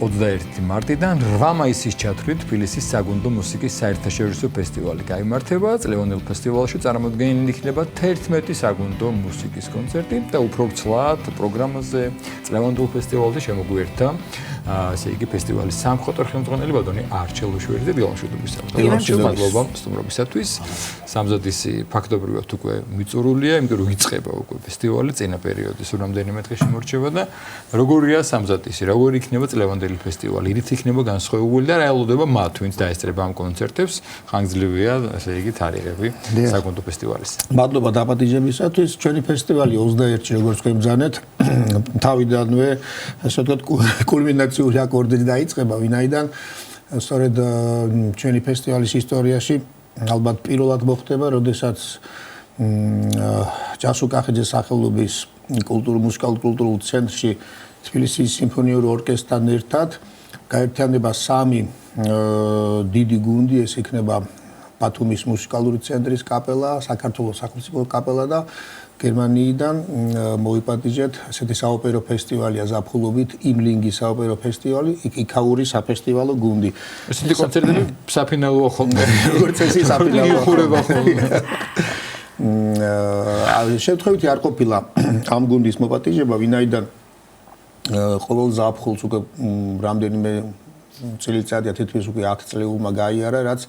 21 მარტიდან 8 მაისის ჩათვლით თბილისის საგუნდო მუსიკის საერთაშორისო ფესტივალი გაიმართება. წლევანდელ ფესტივალში წარმოდგენილი იქნება 11 საგუნდო მუსიკის კონცერტი და უფრო ცვლად პროგრამაზე წლევანდელ ფესტივალზე შემოგვიერთდა ასე იგი ფესტივალის სამხატვრო ხელმძღვანელი ბატონი არჩელუშვილი და დილამშვიდობისა. მადლობა სტუმრობისათვის. სამზადისი ფაქტობრივად უკვე მიწურულია, იმიტომ რომ იწყება უკვე ფესტივალი წინა პერიოდის რამდენიმე დღე შემორჩება და როგორია სამზადისი, როგორი იქნება წლევანდელი ფესტივალი, რით იქნება განსხვავებული და რა ელოდება მათ, ვინც დაესწრება ამ კონცერტებს, ხანგრძლივია, ასე იგი თარიღები საგუნდო ფესტივალის. მადლობა დაპატიჟებისათვის. ჩვენი ფესტივალი 21-ში როგორც გვემბრძანეთ, თავიდანვე ასე ვთქვათ კულმინაციური აკორდით დაიწყება, ვინაიდან სწორედ ჩვენი ფესტივალის ისტორიაში ალბათ პირველად მოხდება, როდესაც ჯასუ კახიძის სახელობის მუსიკალურ-კულტურულ ცენტრში თბილისის სიმფონიური ორკესტრთან ერთად გაერთიანდება 3 დიდი გუნდი, ეს იქნება ბათუმის მუსიკალური ცენტრის კაპელა, საქართველოს სახელმწიფო კაპელა და გერმანიიდან მოიპატიჟეთ ესეთი საოპერო ფესტივალია ზაფხულობით, იმლინგის საოპერო ფესტივალი, იქაური საფესტივალო გუნდი. ესეთი კონცერტები საფინალოა ხოლმე. როგორც ეს საფინალოა ხოლმე. შემთხვევითი არ ყოფილა ამ გუნდის მოპატიჟება, ვინაიდან ყოველ ზაფხულს უკვე რამდენიმე წელიწადია თითქმის უკვე 10 წლეულმა გაიარა, რაც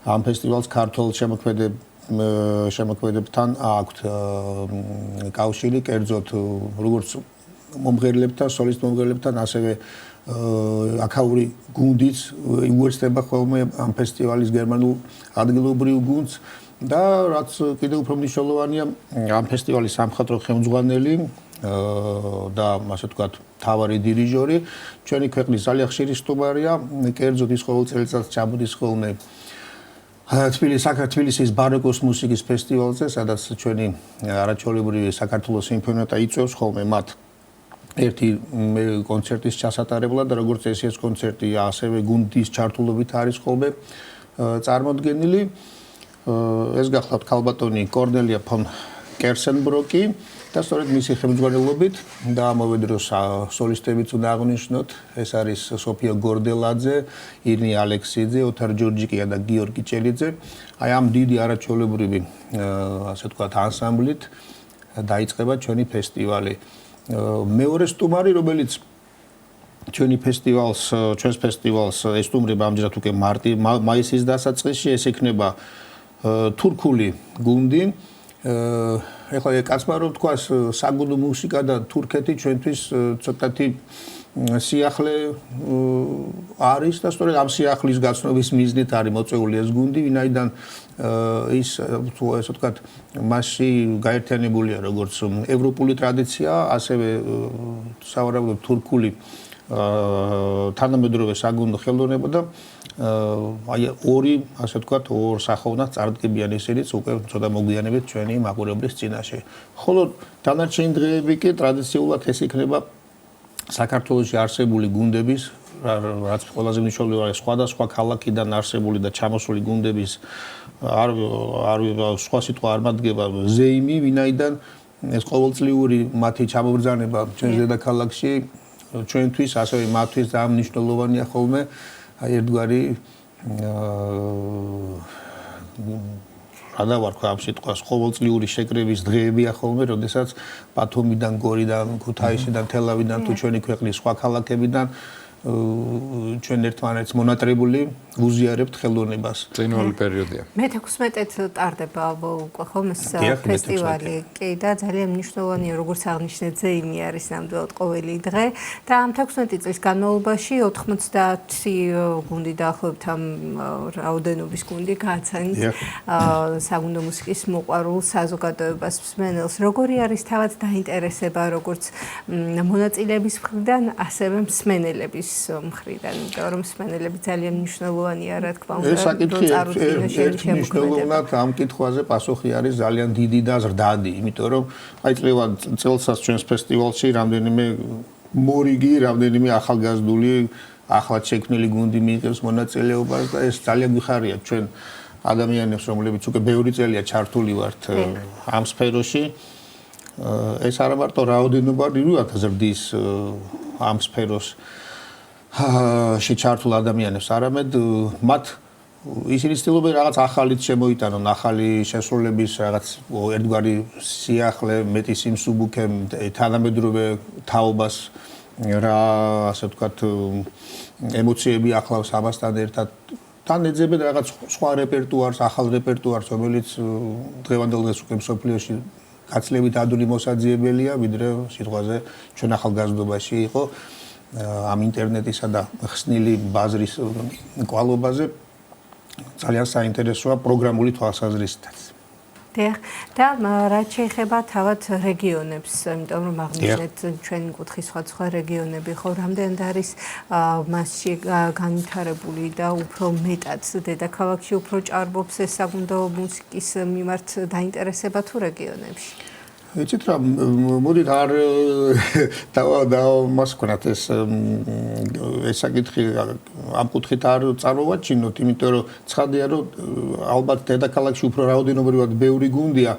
ამ ფესტივალს ქართულ შემოქმედებთან აქვთ კავშირი, კერძოდ როგორც მომღერლებთან, სოლისტ მომღერლებთან, ასევე აქაური გუნდიც უერთდება ხოლმე ამ ფესტივალის გერმანულ ადგილობრივ გუნდს და რაც კიდევ უფრო მნიშვნელოვანია, ამ ფესტივალის სამხატვრო ხელმძღვანელი და ასე ვთქვათ თავარი დირიჟორი ჩვენი ქვეყნის ძალიან ხშირი სტუმარია, კერძოდ ის ყოველ წელიწადს ჩამოდის ხოლმე თბილისის ბაროკოს მუსიკის ფესტივალზე, სადაც ჩვენი არაჩვეულებრივი საქართველოს სიმფონიათა იწვევს ხოლმე მათ ერთი კონცერტის ჩასატარებლად და როგორც ეს კონცერტი ასევე გუნდის ჩართულობით არის ხოლმე წარმოდგენილი. ეს გახლავთ ქალბატონი კორნელია ფონ კერსენბროკი და სწორედ მისი ხელმძღვანელობით და ამავე დროს სოლისტებიც უნდა აღნიშნოთ, ეს არის სოფია გორდელაძე, ირინი ალექსიძე, ოთარ ჯორჯიკია და გიორგი ჭელიძე. აი ამ დიდი არაჩვეულებრივი ასე ვთქვათ ანსამბლით დაიწყება ჩვენი ფესტივალი. მეორე სტუმარი, რომელიც ჩვენს ფესტივალს ესტუმრება ამჯერად უკვე მაისის დასაწყისში, ეს იქნება თურქული გუნდი. ეხლა კაცმა რომ თქვას საგუნდო მუსიკა და თურქეთი ჩვენთვის ცოტათი სიახლე არის და სწორედ ამ სიახლის გაცნობის მიზნით არის მოწვეული ეს გუნდი, ვინაიდან ის ასე ვთქვათ მასში გაერთიანებულია როგორც ევროპული ტრადიცია, ასევე სავარაუდოდ თურქული თანამედროვე საგუნდო ხელოვნება და აი ორი ასე ვთქვათ ორ სახოვნად წარდგებიან ისინიც უკვე ცოტა მოგვიანებით ჩვენი მაყურებლის წინაშე. ხოლო დანარჩენი დღეები კი ტრადიციულად ეს იქნება საქართველოში არსებული გუნდების, რაც ყველაზე მნიშვნელოვანია, სხვადასხვა ქალაქიდან არსებული და ჩამოსული გუნდების სხვა სიტყვა არ მადგება ზეიმი, ვინაიდან ეს ყოველწლიური მათი ჩამობრძანება ჩვენს დედაქალაქში ჩვენთვის, ასევე მათთვის ძალიან მნიშვნელოვანია ხოლმე. აი ერთგვარი რა დავარქვა ამ სიტყვას, ყოველწლიური შეკრების დღეებია ხოლმე, როდესაც ბათუმიდან, გორიდან, ქუთაისიდან, თელავიდან თუ ჩვენი ქვეყნის სხვა ქალაქებიდან ჩვენ ერთმანეთს მონატრებული ვუზიარებთ ხელოვნებას. წინვალი პერიოდია. მე-16-ით ტარდება უკვე ხოლმე ფესტივალი. კი და ძალიან მნიშვნელოვანია, როგორც აღნიშნეთ, ზეიმი არის ნამდვილად ყოველი დღე და ამ 16 წლის განმავლობაში 90 გუნდი დაახლოებით ამ რაოდენობის გუნდი გააცანით საგუნდო მუსიკის მოყვარულ საზოგადოებას მსმენელს. როგორი არის თავად დაინტერესება როგორც მონაწილეების მხრიდან, ასევე მსმენელების მხრიდან, იმიტომ რომ მსმენელები ძალიან მნიშვნელოვანია, რა თქმა უნდა. ეს საკითხი მნიშვნელოვნად ამ კითხვაზე პასუხი არის ძალიან დიდი და ზრდადი, იმიტომ რომ აი წელსაც ჩვენს ფესტივალში რამდენიმე მორიგი, რამდენიმე ახალგაზრდული, ახლად შექმნილი გუნდი მიიღებს მონაწილეობას და ეს ძალიან გვიხარია ჩვენ ადამიანებს, რომლებიც უკვე ბევრი წელია ჩართული ვართ ამ სფეროში. ეს არა მარტო რაოდენობა, რიუათ ზრდის ამ სფეროს შეჩართულ ადამიანებს, არამედ მათ ისინი ცდილობენ რაღაც ახალით შემოიტანონ, ახალი შესრულების რაღაც ერთგვარი სიახლე, მეტი სიმსუბუქე, თანამედროვე თაობას რა ასე ვთქვათ ემოციები ახლავს ამასთან ერთად. თან ეძებენ რაღაც სხვა რეპერტუარს, ახალ რეპერტუარს, რომელიც დღევანდელ დღეს უკვე მსოფლიოში გაცლებით ადვილი მოსაძიებელია, ვიდრე სიტყვაზე ჩვენ ახალგაზრდობაში იყო ამ ინტერნეტისა და ხსნილი ბაზრის კვალობაზე. ძალიან საინტერესოა პროგრამული თვალსაზრისითაც. და რაც შეეხება თავად რეგიონებს, იმიტომ რომ აღნიშნეთ ჩვენი კუთხის სხვა რეგიონები, ხო, რამდენად არის მასში განვითარებული და უფრო მეტად დედაქალაქში უფრო ჭარბობს ეს საგუნდო მუსიკის მიმართ დაინტერესება თუ რეგიონებში? იცით რა, მოდით არ მას ვქნათ ეს საკითხი ამ კუთხით არ წარმოვაჩინოთ, იმიტომ რომ ცხადია რომ ალბათ დედაქალაქში უფრო რაოდენობრივად ბევრი გუნდია,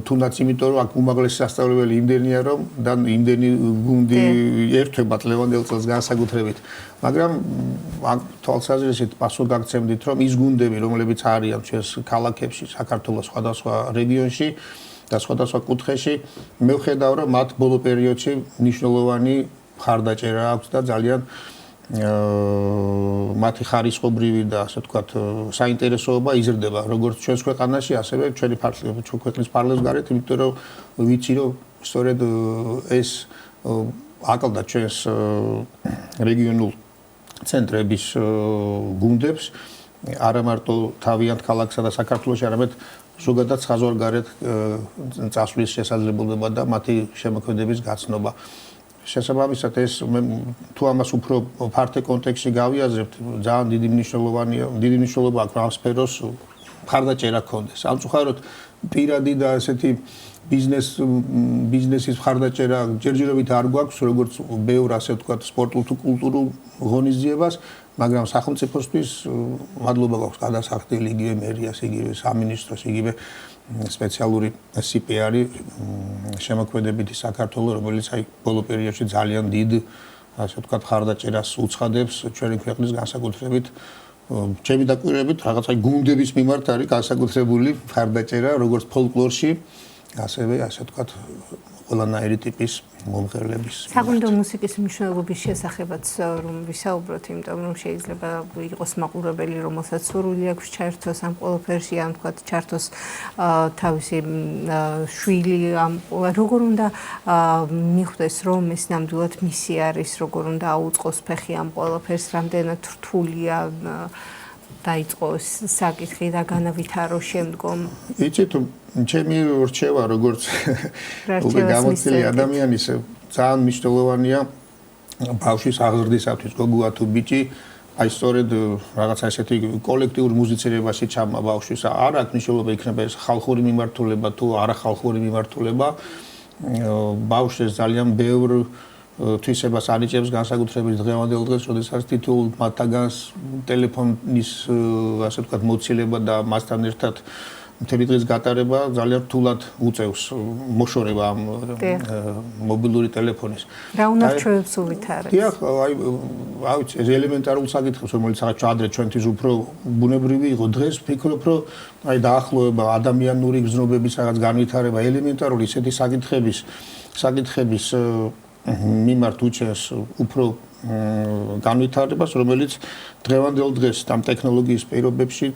თუნდაც იმიტომ რომ აქ უმაღლესი სასწავლებელი იმდენია რომ და იმდენი გუნდი ერთვებათ ლევანდელ წელს განსაკუთრებით, მაგრამ ამ თვალსაზრისით პასუხ გაგცემდით რომ ის გუნდები რომლებიც არიან ჩვენს ქალაქებში, საქართველოს სხვადასხვა რეგიონში და სხვადასხვა კუთხეში მე ვხედავ რომ მათ ბოლო პერიოდში მნიშვნელოვანი მხარდაჭერა აქვს და ძალიან მათი ხარისხობრივი და ასე ვთქვათ საინტერესოობა იზრდება როგორც ჩვენს ქვეყანაში ასევე ჩვენი ქვეყნის ფარგლებს გარეთ, იმიტომ რომ ვიცი რომ სწორედ ეს აკლდა ჩვენს რეგიონულ ცენტრების გუნდებს არა მარტო თავიანთ ქალაქსა და საქართველოში, არამედ ზოგადად საზღვარგარეთ წასვლის შესაძლებლობა და მათი შემოქმედების გაცნობა. შესაბამისად ეს თუ ამას უფრო ფართე კონტექსტში გავიაზრებთ, ძალიან დიდი მნიშვნელობა აქვს ამ სფეროს მხარდაჭერა ქონდეს. სამწუხაროდ პირადი და ასეთი ბიზნესის მხარდაჭერა ჯერჯერობით არ გვაქვს, როგორც ბევრ ასე ვთქვათ სპორტულ თუ კულტურულ ღონისძიებას, მაგრამ სახელმწიფოსთვის მადლობა გვაქვს გადასახდელი იგივე მერიას, იგივე სამინისტროს, იგივე სპეციალური CPR-ი შემოქმედებითი საქართველოს, რომელიც აი ბოლო პერიოდში ძალიან დიდ ასე ვთქვათ მხარდაჭერას უცხადებს ჩვენი ქვეყნის განსაკუთრებით ჩემი დაკვირვებით რაღაც აი გუნდების მიმართ არის განსაკუთრებული მხარდაჭერა როგორც ფოლკლორში, ასევე ასე ვთქვათ ყველანაირი ტიპის მომღერლების. საგუნდო მუსიკის მნიშვნელობის შესახებაც რომ ვისაუბროთ, იმიტომ რომ შეიძლება იყოს მაყურებელი, რომელსაც სურვილი აქვს ჩაერთოს ამ ყველაფერში, ან თქვათ ჩაერთოს თავისი შვილი, როგორ უნდა მიხვდეს, რომ ეს ნამდვილად მისი არის, როგორ უნდა აუწყოს ფეხი ამ ყველაფერს, რამდენად რთულია დაიწყო საკითხი და განავითარო შემდგომ. იცით, ჩემი რჩევა როგორც უკვე გამოცდილი ადამიანის ძალიან მნიშვნელოვანია ბავშვის აღზრდისათვის, გოგოა თუ ბიჭი, აი სწორედ რაღაცა ესეთი კოლექტიურ მუსიცირებაში ჩამა ბავშვის. არ აქვს მნიშვნელობა იქნება ეს ხალხური მიმართულება თუ არახალხური მიმართულება. ბავშვს ძალიან ბევრ თვისებას ანიჭებს განსაკუთრებით დღევანდელ დღეს, როდესაც თითოეულ მათგანს ტელეფონის ასე ვთქვათ მოცილება და მასთან ერთად მთელი დღის გატარება ძალიან რთულად უწევს მოშორება ამ მობილური ტელეფონის. რა უნარჩვევებს უვითარებს? დიახ, აი ეს ელემენტარულ საკითხებს, რომელიც რაღაც ადრე ჩვენთვის უფრო ბუნებრივი იყო, დღეს ვფიქრობ, რომ აი დაახლოება ადამიანური გზნობების რაღაც განვითარება, ელემენტარული ისეთი საკითხების მიმართ უჩენს უფრო განვითარებას, რომელიც დღევანდელ დღეს ამ ტექნოლოგიის პირობებში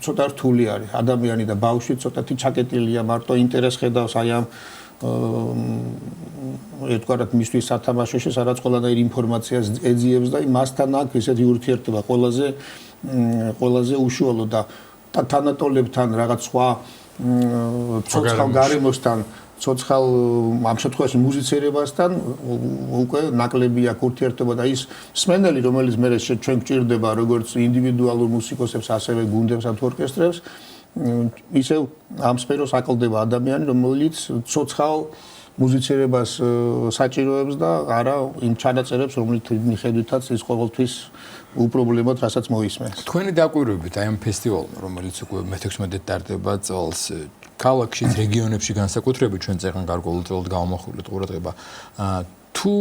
ცოტა რთული არის. ადამიანი და ბავშვი ცოტათი ჩაკეტილია, მარტო ინტერესს ხედავს აი ამ ერთგვარად მისთვის სათამაშოში, სადაც ყველანაირი ინფორმაციას ეძიებს და მასთან აქვს ესეთი ურთიერთობა ყველაზე უშუალო და თანატოლებთან რაღაც სხვა ცოცხალ გარემოსთან ცოცხალ ამ შემთხვევაში მუსიცირებასთან უკვე ნაკლები აქვს ურთიერთობა და ის მსმენელი, რომელიც მე ჩვენ გვჭირდება როგორც ინდივიდუალურ მუსიკოსებს, ასევე გუნდებსა თუ ორკესტრებს, ისევ ამ სფეროს აკლდება ადამიანი, რომელიც ცოცხალ მუსიცირებას საჭიროებს და არა იმ ჩანაწერებს, რომელიც მიხედვითაც ის ყოველთვის უპრობლემოდ რასაც მოისმენს. თქვენი დაკვირვებით აი ამ ფესტივალმა, რომელიც უკვე მე-16 ტარდება წელს ქალაქში, რეგიონებში განსაკუთრებით ჩვენ წეგან გარკვეულწილად გამომახვილეთ ყურადღება. თუ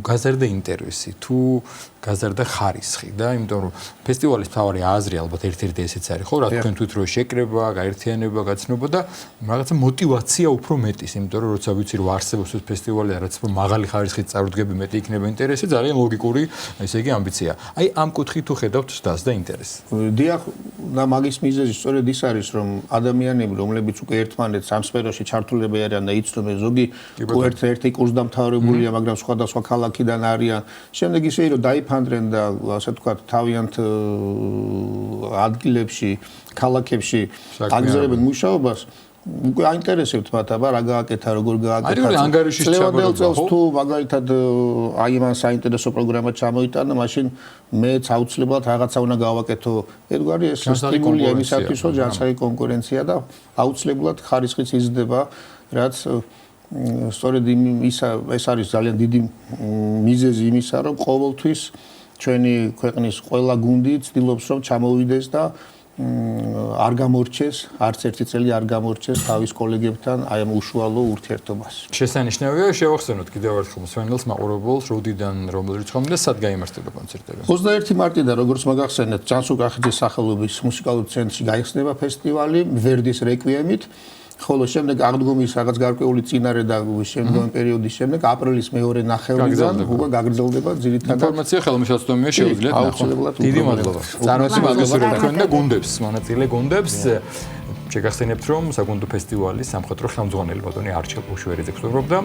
გაზარდა ინტერესი, თუ გაზარდა ხარისხი და იმიტომ რომ ფესტივალის მთავარი აზრი ალბათ ერთ-ერთი ესეც არის, ხო, რა თქვენ თვით რომ შეკრება, გაერთიანება, გაცნობა და რაღაცა мотиваცია უფრო მეტის, იმიტომ რომ როცა ვიცი რომ არსებობს ეს ფესტივალი და რაც უფრო მაღალი ხარისხით წარუდგები მეტი იქნება ინტერესი, ძალიან ლოგიკური, ესე იგი ამბიცია. აი ამ კუთხით თუ ხედავთ ზდას და ინტერესს. დიახ, და მაგის მიზეზი სწორედ ის არის, რომ ადამიანები, რომლებიც უკვე ერთმანეთს ამ სფეროში ჩართულები არიან და იცნობენ, ზოგი ერთ-ერთი კურსდამთავრებულია, მაგრამ სხვადასხვა ქალაქიდან არიან. შემდეგ ისე რომ დაიფანდრენ და ასე ვთქვათ, თავიანთ ადგილებში, ქალაქებში აგზავნებენ მუშაობას, უკვე აინტერესებთ მათ, აბა რა გააკეთა, როგორ გააკეთა. წლევანდელ წელს თუ მაგალითად აი მან საინტერესო პროგრამა ჩამოიტანა, მაშინ მეც აუცილებლად რაღაცა უნდა გავაკეთო. ერთგვარი ეს სტიმულია იმისათვის, რომ ჯანსაღი კონკურენცია და აუცილებლად ხარისხიც იზრდება, რაც სწორედ ეს არის ძალიან დიდი მიზეზი იმისა, რომ ყოველთვის ჩვენი ქვეყნის ყველა გუნდი ცდილობს, რომ ჩამოვიდეს და არ გამორჩეს, არც ერთი წელი არ გამორჩეს თავის კოლეგებთან აი ამ უშუალო ურთიერთობას. შესანიშნავია შევახსენოთ კიდევ ერთხელ მსმენელს მაყურებელს, როდიდან რომელი რიცხვამდე და სად გაიმართება კონცერტები. 21 მარტიდან, როგორც მოგახსენეთ, ჯანსუღ კახიძის სახელობის მუსიკალურ ცენტრში გაიხსნება ფესტივალი ვერდის რეკვიემით. ხოლო შემდეგ აღდგომის რაღაც გარკვეული წინარე და შემდგომი პერიოდის შემდეგ აპრილის მეორე ნახევრიდან უკვე გაგრძელდება ძირითადად ინფორმაცია ხელმისაწვდომია შეუძლიათ ნახოთ. დიდი მადლობა. წარმატებები თქვენ და გუნდებს, მონაწილე გუნდებს. შეგახსენებთ რომ საგუნდო ფესტივალის სამხატვრო ხელმძღვანელი ბატონი არჩილ უშვერიძე გსურვობდა.